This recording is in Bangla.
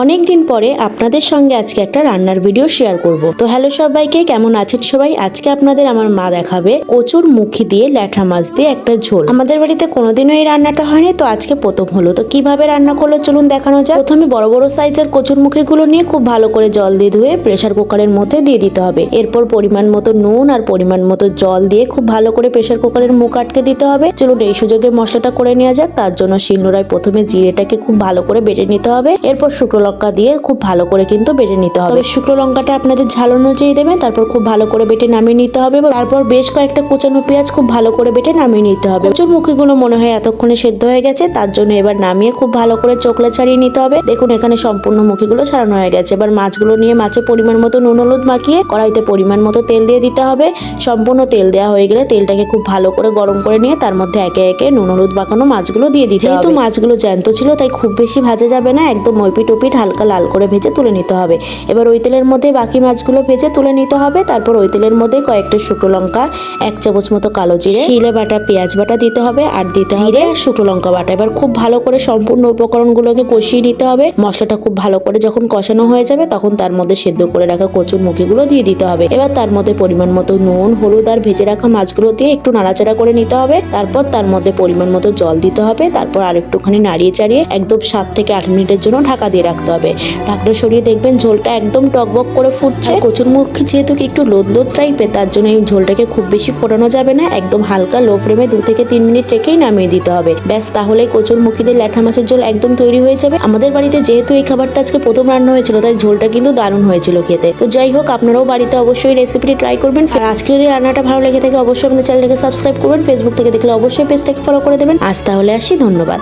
অনেক দিন পরে আপনাদের সঙ্গে আজকে একটা রান্নার ভিডিও শেয়ার করব। তো হ্যালো সবাইকে, কেমন আছেন সবাই? আজকে আপনাদের আমার মা দেখাবে কচুর মুখি দিয়ে ল্যাঠা মাছ দিয়ে একটা ঝোল। আমাদের বাড়িতে কোনোদিনও এই রান্নাটা হয়নি, তো আজকে প্রথম হলো। তো কিভাবে রান্না করলো চলুন দেখানো যাক। প্রথমে বড় বড় সাইজের কচুর মুখিগুলো নিয়ে খুব ভালো করে জল দিয়ে ধুয়ে প্রেসার কুকারের মধ্যে দিয়ে দিতে হবে। এরপর পরিমাণ মতো নুন আর পরিমাণ মতো জল দিয়ে খুব ভালো করে প্রেসার কুকারের মুখ আটকে দিতে হবে। চলুন এই সুযোগে মশলাটা করে নেওয়া যাক। তার জন্য শিলনোড়ায় প্রথমে জিরেটাকে খুব ভালো করে বেটে নিতে হবে। এরপর শুকনো লঙ্কা দিয়ে খুব ভালো করে কিন্তু বেটে নিতে হবে। শুকনো লঙ্কাটা আপনাদের ঝাল অনুযায়ী দেবেন। তারপর খুব ভালো করে বেটে নামিয়ে নিতে হবে। তারপর বেশ কয়েকটা কুচানো পেঁয়াজ খুব ভালো করে বেটে নামিয়ে নিতে হবে। কচুর মুখিগুলো মনে হয় এতক্ষণে সেদ্ধ হয়ে গেছে, তার জন্য এবার নামিয়ে খুব ভালো করে চোখলা ছাড়িয়ে নিতে হবে। দেখুন এখানে সম্পূর্ণ মুখিগুলো ছাড়ানো হয়ে গেছে। এবার মাছগুলো নিয়ে মাছে পরিমাণ মতো নুন হলুদ মাখিয়ে কড়াইতে পরিমাণ মতো তেল দিয়ে দিতে হবে। সম্পূর্ণ তেল দেওয়া হয়ে গেলে তেলটাকে খুব ভালো করে গরম করে নিয়ে তার মধ্যে একে একে নুন হলুদ মাখানো মাছগুলো দিয়ে দিতে হবে। যেহেতু মাছগুলো জ্যান্ত ছিল তাই খুব বেশি ভাজা যাবে না, একদম ওপিট ওপিট হালকা লাল করে ভেজে তুলে নিতে হবে। এবার ওই তেলের মধ্যে বাকি মাছগুলো ভেজে তুলে নিতে হবে। তারপর ওই তেলের মধ্যে কয়েকটা শুকনো লঙ্কা, 1 চামচ মতো কালো জিরে, শিলে বাটা পেঁয়াজ বাটা দিতে হবে, আর দিতে হবে জিরে আর শুকনো লঙ্কা বাটা। এবার খুব ভালো করে সম্পূর্ণ উপকরণগুলোকে কষিয়ে নিতে হবে। মশলাটা খুব ভালো করে যখন কষানো হয়ে যাবে তখন তার মধ্যে সেদ্ধ করে রাখা কচুর মুখিগুলো দিয়ে দিতে হবে। এবার তার মধ্যে পরিমাণ মতো নুন হলুদ আর ভেজে রাখা মাছগুলো দিয়ে একটু নাড়াচাড়া করে নিতে হবে। তারপর তার মধ্যে পরিমাণ মতো জল দিতে হবে। তারপর আর একটুখানি নাড়িয়ে চাড়িয়ে একদম 7 থেকে 8 মিনিটের জন্য ঢাকা দিয়ে রাখতে হবে। ঢাকনা সরিয়ে দেখবেন ঝোলটা একদম টকবক করে ফুটছে। কচুর মুখি যেহেতু একটু লোদ লোদ টাইপের, তার জন্য এই ঝোলটাকে খুব বেশি ফোটানো যাবে না, একদম হালকা লো ফ্লেমে 2 থেকে 3 মিনিট রেখেই নামিয়ে দিতে হবে। ব্যাস, তাহলে কচুর মুখি দিয়ে ল্যাঠা মাছের ঝোল একদম তৈরি হয়ে যাবে। আমাদের বাড়িতে যেহেতু এই খাবারটা আজকে প্রথম রান্না হয়েছিল তাই ঝোলটা কিন্তু দারুণ হয়েছিল খেতে। তো যাই হোক, আপনারাও বাড়িতে অবশ্যই রেসিপিটি ট্রাই করবেন। আর আজকে যদি রান্নাটা ভালো লেগে থাকে অবশ্যই আমাদের চ্যানেলটাকে সাবস্ক্রাইব করবেন। ফেসবুক থেকে দেখলে অবশ্যই পেজটাকে ফলো করে দেবেন। আজ তাহলে আসি, ধন্যবাদ।